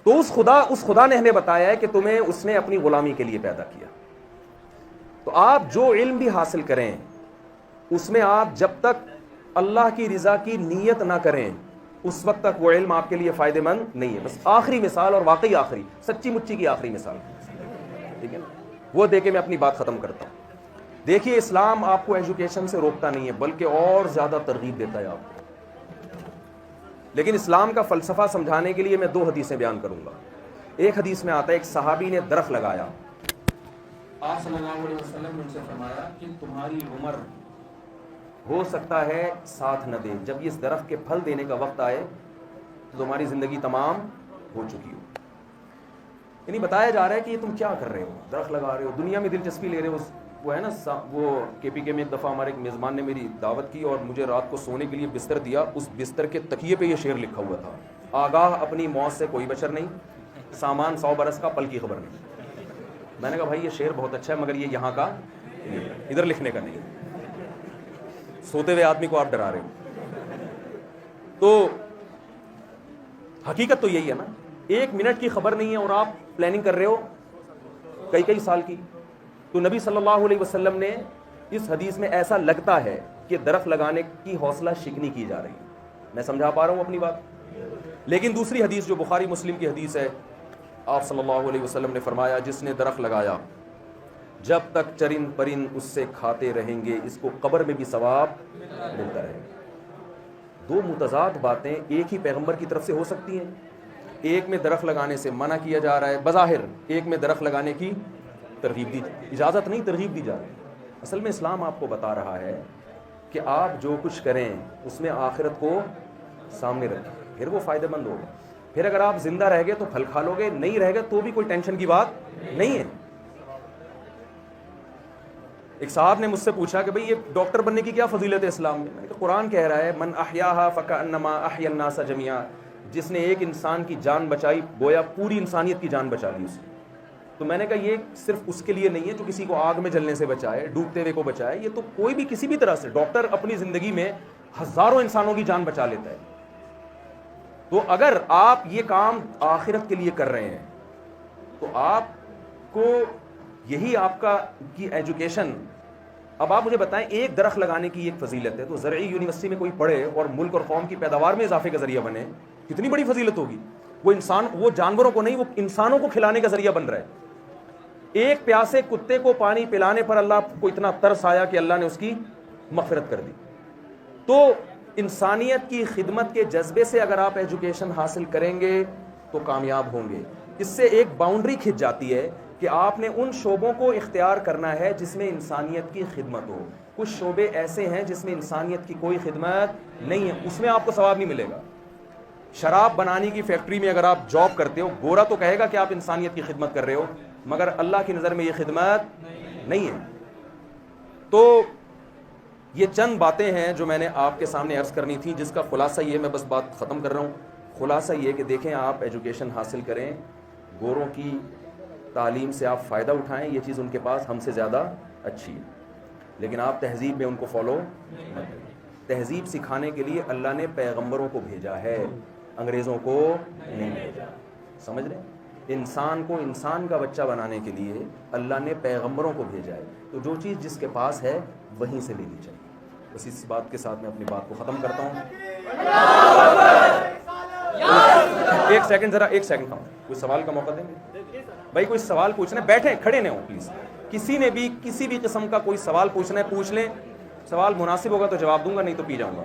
تو اس خدا نے ہمیں بتایا ہے کہ تمہیں اس نے اپنی غلامی کے لیے پیدا کیا. تو آپ جو علم بھی حاصل کریں اس میں آپ جب تک اللہ کی رضا کی نیت نہ کریں اس وقت تک وہ علم آپ کے لیے فائدہ مند نہیں ہے. بس آخری مثال، اور واقعی آخری سچی مچی کی آخری مثال، ٹھیک ہے نا، وہ دے کے میں اپنی بات ختم کرتا ہوں. دیکھیے اسلام آپ کو ایجوکیشن سے روکتا نہیں ہے بلکہ اور زیادہ ترغیب دیتا ہے آپ کو. لیکن اسلام کا فلسفہ سمجھانے کے لیے میں 2 حدیثیں بیان کروں گا. ایک حدیث میں آتا ہے ایک صحابی نے درخت لگایا، آپ صلی اللہ علیہ وسلم نے ان سے فرمایا کہ تمہاری عمر ہو سکتا ہے ساتھ نہ دے، جب اس درخت کے پھل دینے کا وقت آئے تو تمہاری زندگی تمام ہو چکی ہو. یعنی بتایا جا رہا ہے کہ یہ تم کیا کر رہے ہو، درخت لگا رہے ہو، دنیا میں دلچسپی لے رہے ہو. وہ ہے نا وہ کے میں ایک دفعہ ہمارے ایک میزبان نے میری دعوت کی اور مجھے رات کو سونے کے لیے بستر دیا. اس بستر کے تکیے پہ یہ شعر لکھا ہوا تھا، آگاہ اپنی موت سے کوئی بشر نہیں، سامان 100 برس کا پل کی خبر نہیں. میں نے کہا بھائی یہ شعر بہت اچھا ہے مگر یہ یہاں کا ادھر لکھنے کا نہیں، سوتے ہوئے آدمی کو آپ ڈرا رہے ہو. تو حقیقت تو یہی ہے نا، 1 منٹ کی خبر نہیں ہے اور آپ پلاننگ کر رہے ہو کئی سال کی. تو نبی صلی اللہ علیہ وسلم نے اس حدیث میں ایسا لگتا ہے کہ درخت لگانے کی حوصلہ شکنی کی جا رہی ہے. میں سمجھا پا رہا ہوں اپنی بات. لیکن دوسری حدیث جو بخاری مسلم کی حدیث ہے، آپ صلی اللہ علیہ وسلم نے فرمایا جس نے درخت لگایا جب تک چرند پرند اس سے کھاتے رہیں گے اس کو قبر میں بھی ثواب ملتا رہے. 2 متضاد باتیں ایک ہی پیغمبر کی طرف سے ہو سکتی ہیں. ایک میں درخت لگانے سے منع کیا جا رہا ہے بظاہر، ایک میں درخت لگانے کی ترغیب دی، اجازت نہیں ترغیب دی جا رہی. اصل میں اسلام آپ کو بتا رہا ہے کہ آپ جو کچھ کریں اس میں آخرت کو سامنے رکھیں، پھر وہ فائدہ مند ہوگا. پھر اگر آپ زندہ رہ گئے تو پھل کھا لو گے، نہیں رہ گئے تو بھی کوئی ٹینشن کی بات نہیں ہے. ایک صاحب نے مجھ سے پوچھا کہ بھئی یہ ڈاکٹر بننے کی کیا فضیلت ہے اسلام میں. میں نے کہا قرآن کہہ رہا ہے من احیاها فکأنما احیا الناس جميعا، جس نے ایک انسان کی جان بچائی گویا پوری انسانیت کی جان بچا لی اس نے. تو میں نے کہا یہ صرف اس کے لیے نہیں ہے جو کسی کو آگ میں جلنے سے بچائے، ڈوبتے ہوئے کو بچائے، یہ تو کوئی بھی کسی بھی طرح سے ڈاکٹر اپنی زندگی میں ہزاروں انسانوں کی جان بچا لیتا ہے. تو اگر آپ یہ کام آخرت کے لیے کر رہے ہیں تو آپ کو یہی آپ کا کی ایجوکیشن. اب آپ مجھے بتائیں ایک درخت لگانے کی ایک فضیلت ہے تو زرعی یونیورسٹی میں کوئی پڑھے اور ملک اور قوم کی پیداوار میں اضافے کا ذریعہ بنے، کتنی بڑی فضیلت ہوگی. وہ جانوروں کو نہیں، وہ انسانوں کو کھلانے کا ذریعہ بن رہا ہے. ایک پیاسے کتے کو پانی پلانے پر اللہ کو اتنا ترس آیا کہ اللہ نے اس کی مغفرت کر دی. تو انسانیت کی خدمت کے جذبے سے اگر آپ ایجوکیشن حاصل کریں گے تو کامیاب ہوں گے. اس سے ایک باؤنڈری کھنچ جاتی ہے کہ آپ نے ان شعبوں کو اختیار کرنا ہے جس میں انسانیت کی خدمت ہو. کچھ شعبے ایسے ہیں جس میں انسانیت کی کوئی خدمت نہیں ہے، اس میں آپ کو ثواب نہیں ملے گا. شراب بنانے کی فیکٹری میں اگر آپ جاب کرتے ہو، گورا تو کہے گا کہ آپ انسانیت کی خدمت کر رہے ہو مگر اللہ کی نظر میں یہ خدمت نہیں ہے. تو یہ چند باتیں ہیں جو میں نے آپ کے سامنے عرض کرنی تھیں، جس کا خلاصہ یہ، میں بس بات ختم کر رہا ہوں. خلاصہ یہ کہ دیکھیں آپ ایجوکیشن حاصل کریں، گوروں کی تعلیم سے آپ فائدہ اٹھائیں، یہ چیز ان کے پاس ہم سے زیادہ اچھی ہے، لیکن آپ تہذیب میں ان کو فالو مت کریں. تہذیب سکھانے کے لیے اللہ نے پیغمبروں کو بھیجا ہے، انگریزوں کو نہیں بھیجا. سمجھ رہے ہیں؟ انسان کو انسان کا بچہ بنانے کے لیے اللہ نے پیغمبروں کو بھیجا ہے. تو جو چیز جس کے پاس ہے وہیں سے لینی چاہیے. بس اس بات کے ساتھ میں اپنی بات کو ختم کرتا ہوں. ایک سیکنڈ کوئی سوال کا موقع دیں گے بھائی؟ کوئی سوال پوچھنا ہے، بیٹھے کھڑے نہ ہوں پلیز. کسی نے بھی کسی بھی قسم کا کوئی سوال پوچھنا ہے پوچھ لیں. سوال مناسب ہوگا تو جواب دوں گا، نہیں تو پی جاؤں گا.